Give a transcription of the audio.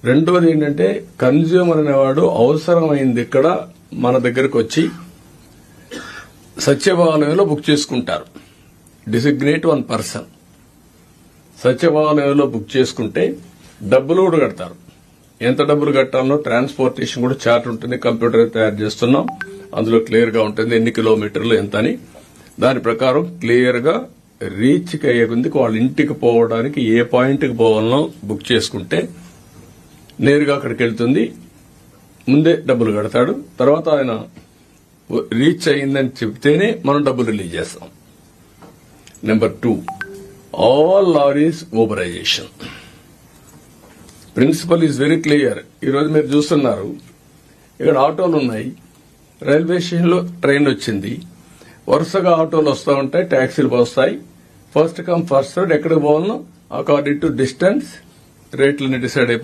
రెండోది ఏంటంటే కన్జ్యూమర్ అనేవాడు అవసరమైంది ఇక్కడ మన దగ్గరకు వచ్చి సత్యభావనలో బుక్ చేసుకుంటారు. డిసిగ్నేట్ వన్ పర్సన్ సత్యభావనలో బుక్ చేసుకుంటే డబ్బులు కూడా కడతారు. ఎంత డబ్బులు కట్టాలో ట్రాన్స్పోర్టేషన్ కూడా చార్ట్ ఉంటుంది. కంప్యూటర్ తయారు చేస్తున్నాం, అందులో క్లియర్ గా ఉంటుంది ఎన్ని కిలోమీటర్లు ఎంత అని. దాని ప్రకారం క్లియర్ గా రీచ్ అయ్యేందుకు వాళ్ళ ఇంటికి పోవడానికి ఏ పాయింట్ కి పోవాలనో బుక్ చేసుకుంటే నేరుగా అక్కడికి వెళ్తుంది. ముందే డబ్బులు కడతాడు. తర్వాత ఆయన రీచ్ అయిందని చెప్తేనే మనం డబ్బులు రిలీజ్ చేస్తాం. Number 2, all lorries uberisation. Principle is very clear. ఈరోజు మీరు చూస్తున్నారు, ఇక్కడ ఆటోలు ఉన్నాయి, రైల్వే స్టేషన్ లో ట్రైన్ వచ్చింది, వరుసగా ఆటోలు వస్తూ ఉంటాయి, ట్యాక్సీలు వస్తాయి. ఫస్ట్ కమ్ ఫస్ట్ సర్వ్, ఎక్కడికి పోవాలనో అకార్డింగ్ టు డిస్టెన్స్ రేట్లని డిసైడ్ అయిపోయి